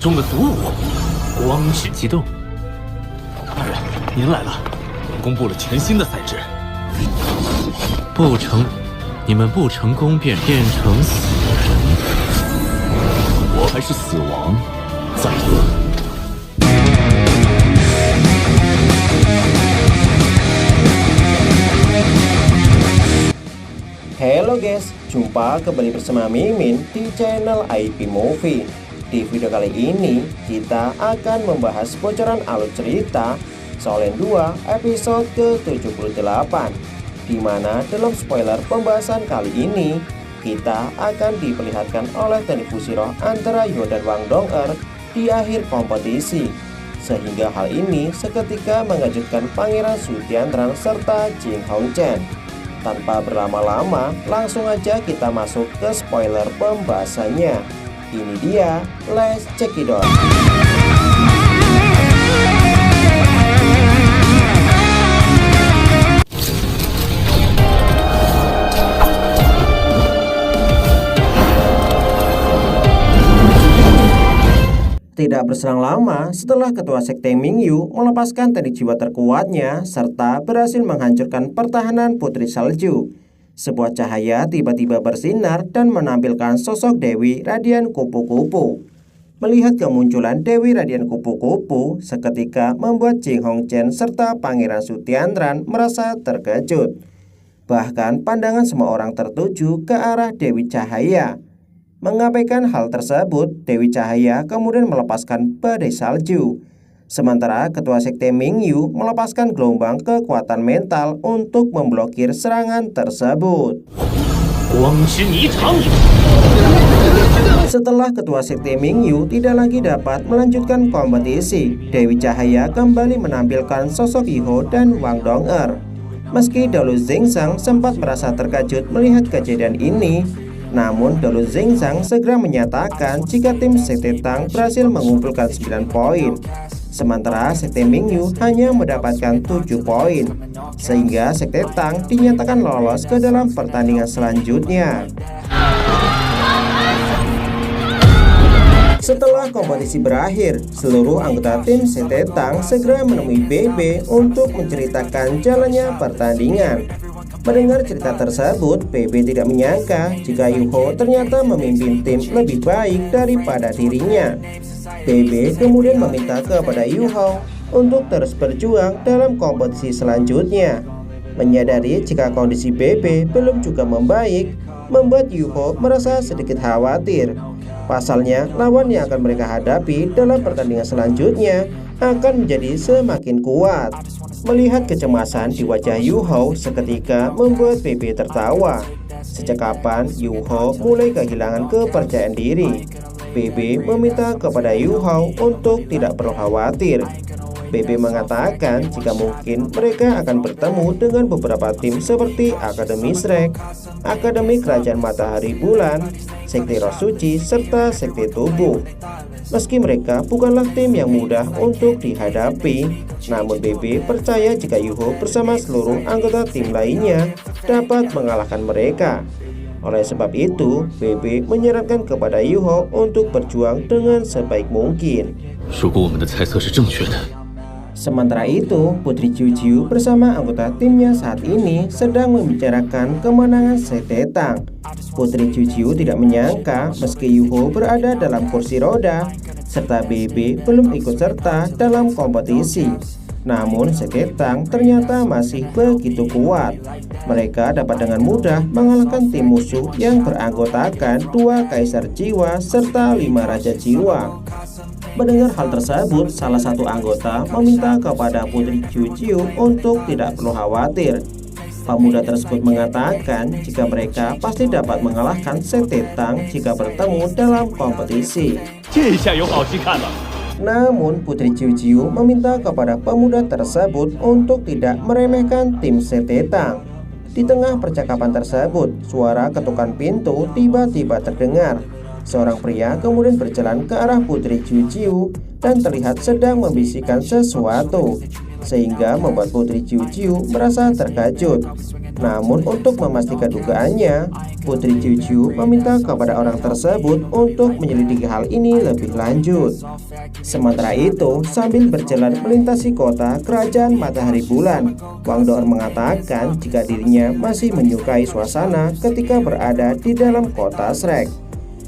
中的毒物，光是激动。大人，您来了，我们公布了全新的赛制。不成，你们不成功便变成死人。我还是死亡在握。 Halo guys, jumpa kembali bersama Mimin di channel IP Movie. Di video kali ini kita akan membahas bocoran alur cerita Shaolin 2 episode ke-78, dimana dalam spoiler pembahasan kali ini kita akan diperlihatkan oleh teknik Bushiroad antara Yuho dan Wang Dong'er di akhir kompetisi, sehingga hal ini seketika mengejutkan Pangeran Su Tiantrang serta Jin Hongchen. Tanpa berlama-lama, langsung aja kita masuk ke spoiler pembahasannya. Ini dia, let's check it out. Tidak berselang lama, setelah Ketua Sekte Mingyu melepaskan teknik jiwa terkuatnya serta berhasil menghancurkan pertahanan Putri Salju, sebuah cahaya tiba-tiba bersinar dan menampilkan sosok Dewi Radian Kupu-Kupu. Melihat kemunculan Dewi Radian Kupu-Kupu seketika membuat Jin Hongchen serta Pangeran Su Tiantrang merasa terkejut. Bahkan pandangan semua orang tertuju ke arah Dewi Cahaya. Mengabaikan hal tersebut, Dewi Cahaya kemudian melepaskan badai salju. Sementara Ketua Sekte Mingyu melepaskan gelombang kekuatan mental untuk memblokir serangan tersebut. Setelah Ketua Sekte Mingyu tidak lagi dapat melanjutkan kompetisi, Dewi Cahaya kembali menampilkan sosok Yuho dan Wang Dong'er. Meski dahulu Zhengzhang sempat merasa terkejut melihat kejadian ini, namun dahulu Zhengzhang segera menyatakan jika tim Sekte Tang berhasil mengumpulkan 9 poin, sementara Sekte Mingyu hanya mendapatkan 7 poin, sehingga Sekte Tang dinyatakan lolos ke dalam pertandingan selanjutnya. Setelah kompetisi berakhir, seluruh anggota tim Sekte Tang segera menemui BB untuk menceritakan jalannya pertandingan. Mendengar cerita tersebut, BB tidak menyangka jika Yuho ternyata memimpin tim lebih baik daripada dirinya. BB kemudian meminta kepada Yuho untuk terus berjuang dalam kompetisi selanjutnya. Menyadari jika kondisi BB belum juga membaik, membuat Yuho merasa sedikit khawatir. Pasalnya, lawan yang akan mereka hadapi dalam pertandingan selanjutnya akan menjadi semakin kuat. Melihat kecemasan di wajah Yuho seketika membuat BB tertawa. Sejak kapan Yuho mulai kehilangan kepercayaan diri? BB meminta kepada Yuho untuk tidak perlu khawatir. BB mengatakan jika mungkin mereka akan bertemu dengan beberapa tim seperti Akademi Shrek, Akademi Kerajaan Matahari Bulan, Sekte Roh Suci, serta Sekte Tubuh. Meski mereka bukanlah tim yang mudah untuk dihadapi, namun BB percaya jika Yuho bersama seluruh anggota tim lainnya dapat mengalahkan mereka. Oleh sebab itu, BB menyarankan kepada Yuho untuk berjuang dengan sebaik mungkin. Sementara itu, Putri Jiu bersama anggota timnya saat ini sedang membicarakan kemenangan Sekte Tang. Putri Jiu tidak menyangka meski Yuho berada dalam kursi roda, serta BB belum ikut serta dalam kompetisi. Namun Sekte Tang ternyata masih begitu kuat. Mereka dapat dengan mudah mengalahkan tim musuh yang beranggotakan 2 Kaisar Jiwa serta 5 Raja Jiwa. Mendengar hal tersebut, salah satu anggota meminta kepada Putri Jiu untuk tidak perlu khawatir. Pemuda tersebut mengatakan jika mereka pasti dapat mengalahkan Sekte Tang jika bertemu dalam kompetisi. Namun Putri Jiu meminta kepada pemuda tersebut untuk tidak meremehkan tim Sekte Tang. Di tengah percakapan tersebut, suara ketukan pintu tiba-tiba terdengar. Seorang pria kemudian berjalan ke arah Putri Jiu dan terlihat sedang membisikkan sesuatu, sehingga membuat Putri Jiu merasa terkejut. Namun untuk memastikan dugaannya, Putri Jiu meminta kepada orang tersebut untuk menyelidiki hal ini lebih lanjut. Sementara itu, sambil berjalan melintasi kota kerajaan Matahari Bulan, Wang Doer mengatakan jika dirinya masih menyukai suasana ketika berada di dalam kota Shrek.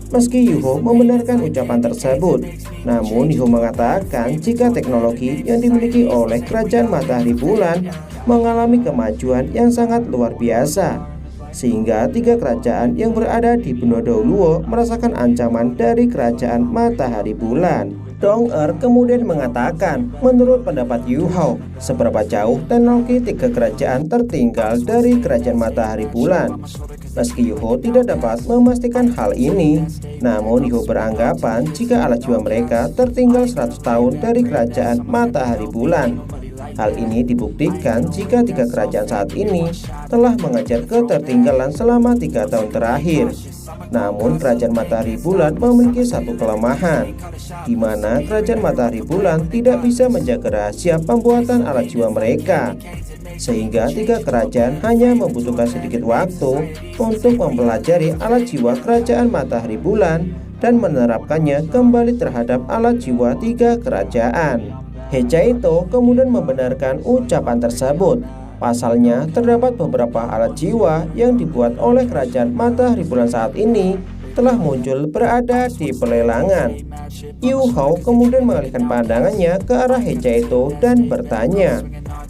Meski Yuho membenarkan ucapan tersebut, namun Yuho mengatakan jika teknologi yang dimiliki oleh kerajaan Matahari Bulan mengalami kemajuan yang sangat luar biasa, sehingga 3 kerajaan yang berada di benua Douluo merasakan ancaman dari kerajaan Matahari Bulan. Dong-er kemudian mengatakan, menurut pendapat Yuho, seberapa jauh teknologi 3 kerajaan tertinggal dari kerajaan Matahari Bulan. Meski Yuho tidak dapat memastikan hal ini, namun Yuho beranggapan jika alat jiwa mereka tertinggal 100 tahun dari kerajaan Matahari Bulan. Hal ini dibuktikan jika 3 kerajaan saat ini telah mengejar ketertinggalan selama 3 tahun terakhir. Namun kerajaan Matahari Bulan memiliki satu kelemahan, di mana kerajaan Matahari Bulan tidak bisa menjaga rahasia pembuatan alat jiwa mereka, sehingga 3 kerajaan hanya membutuhkan sedikit waktu untuk mempelajari alat jiwa kerajaan Matahari Bulan dan menerapkannya kembali terhadap alat jiwa 3 kerajaan. Hechaito kemudian membenarkan ucapan tersebut. Pasalnya, terdapat beberapa alat jiwa yang dibuat oleh kerajaan Matahari Bulan saat ini telah muncul berada di pelelangan. Yuho kemudian mengalihkan pandangannya ke arah Hechaito dan bertanya,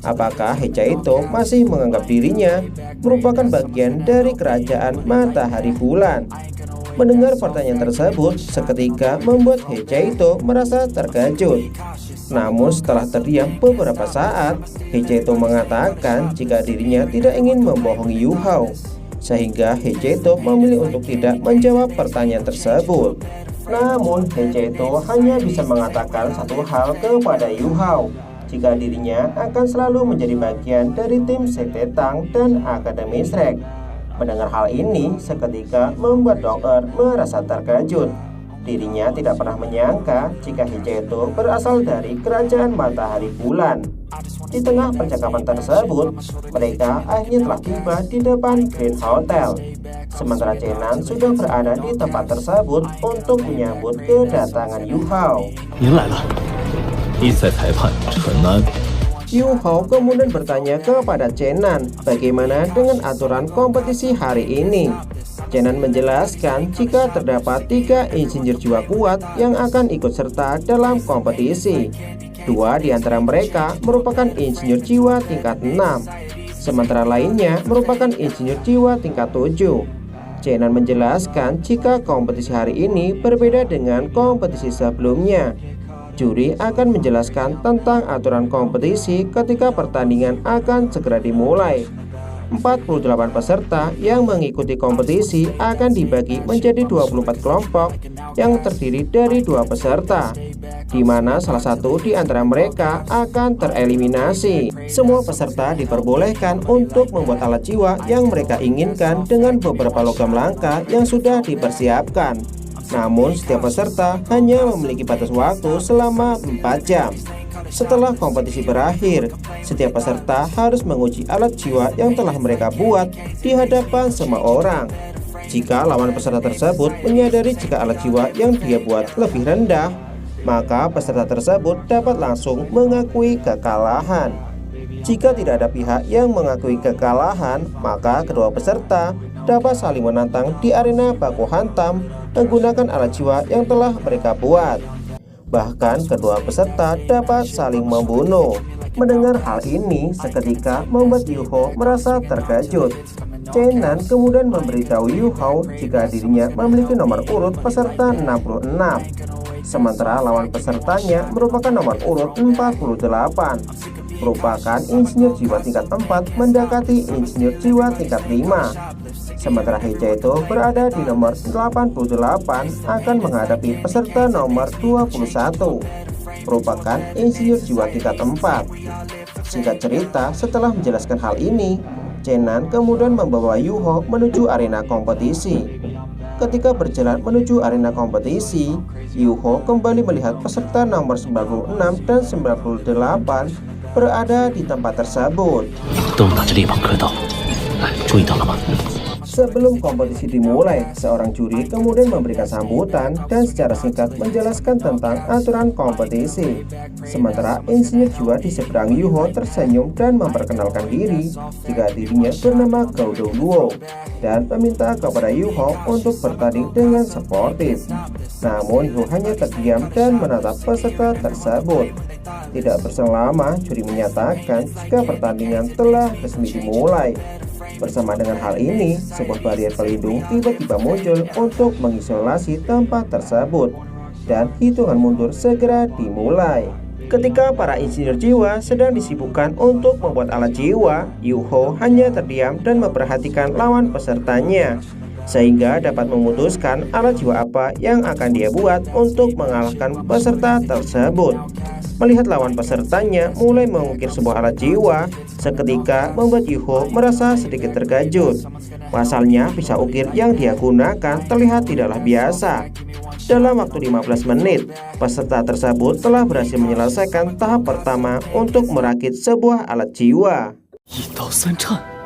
apakah Hechaito masih menganggap dirinya merupakan bagian dari kerajaan Matahari Bulan. Mendengar pertanyaan tersebut seketika membuat Hechaito merasa terkejut. Namun setelah terdiam beberapa saat, Hechaito mengatakan jika dirinya tidak ingin membohongi Yuho, sehingga Hechaito memilih untuk tidak menjawab pertanyaan tersebut. Namun Hechaito hanya bisa mengatakan satu hal kepada Yuho, jika dirinya akan selalu menjadi bagian dari tim Sekte Tang dan Akademi Shrek. Mendengar hal ini seketika membuat Dong-er merasa terkejut. Dirinya tidak pernah menyangka jika Hechaito berasal dari kerajaan Matahari Bulan. Di tengah percakapan tersebut, mereka akhirnya telah tiba di depan Green Hotel. Sementara Chenan sudah berada di tempat tersebut untuk menyambut kedatangan Yuho. 您来了，比赛裁判陈安。 Yuho kemudian bertanya kepada Chenan bagaimana dengan aturan kompetisi hari ini. Chenan menjelaskan jika terdapat 3 insinyur jiwa kuat yang akan ikut serta dalam kompetisi. 2 di antara mereka merupakan insinyur jiwa tingkat 6, sementara lainnya merupakan insinyur jiwa tingkat 7. Chenan menjelaskan jika kompetisi hari ini berbeda dengan kompetisi sebelumnya. Juri akan menjelaskan tentang aturan kompetisi ketika pertandingan akan segera dimulai. 48 peserta yang mengikuti kompetisi akan dibagi menjadi 24 kelompok yang terdiri dari 2 peserta, di mana salah satu di antara mereka akan tereliminasi. Semua peserta diperbolehkan untuk membuat alat jiwa yang mereka inginkan dengan beberapa logam langka yang sudah dipersiapkan. Namun setiap peserta hanya memiliki batas waktu selama 4 jam. Setelah kompetisi berakhir, setiap peserta harus menguji alat jiwa yang telah mereka buat di hadapan semua orang. Jika lawan peserta tersebut menyadari jika alat jiwa yang dia buat lebih rendah, maka peserta tersebut dapat langsung mengakui kekalahan. Jika tidak ada pihak yang mengakui kekalahan, maka kedua peserta dapat saling menantang di arena baku hantam menggunakan alat jiwa yang telah mereka buat. Bahkan kedua peserta dapat saling membunuh. Mendengar hal ini seketika membuat Yuho merasa terkejut. Chenan kemudian memberitahu Yuho jika dirinya memiliki nomor urut peserta 66, sementara lawan pesertanya merupakan nomor urut 48, merupakan insinyur jiwa tingkat 4 mendekati insinyur jiwa tingkat 5. Sementara Hechaito berada di nomor 88 akan menghadapi peserta nomor 21, merupakan insinyur jiwa tingkat 4. Singkat cerita, setelah menjelaskan hal ini, Chenan kemudian membawa Yuho menuju arena kompetisi. Ketika berjalan menuju arena kompetisi, Yuho kembali melihat peserta nomor 96 dan 98 berada di tempat tersebut. 都拿着猎棒格斗，哎，注意到了吗？ Sebelum kompetisi dimulai, seorang juri kemudian memberikan sambutan dan secara singkat menjelaskan tentang aturan kompetisi. Sementara insinyur jiwa di seberang Yuho tersenyum dan memperkenalkan diri jika dirinya bernama Gaodo Luo dan meminta kepada Yuho untuk bertanding dengan sportif. Namun Yuho hanya terdiam dan menatap peserta tersebut. Tidak berselang lama, juri menyatakan jika pertandingan telah resmi dimulai. Bersama dengan hal ini, sebuah barrier pelindung tiba-tiba muncul untuk mengisolasi tempat tersebut dan hitungan mundur segera dimulai. Ketika para insinyur jiwa sedang disibukkan untuk membuat alat jiwa, Yuho hanya terdiam dan memperhatikan lawan pesertanya sehingga dapat memutuskan alat jiwa apa yang akan dia buat untuk mengalahkan peserta tersebut. Melihat lawan pesertanya mulai mengukir sebuah alat jiwa, seketika membuat Yuho merasa sedikit terkejut. Pasalnya pisau ukir yang dia gunakan terlihat tidaklah biasa. Dalam waktu 15 menit, peserta tersebut telah berhasil menyelesaikan tahap pertama untuk merakit sebuah alat jiwa. 一刀三颤。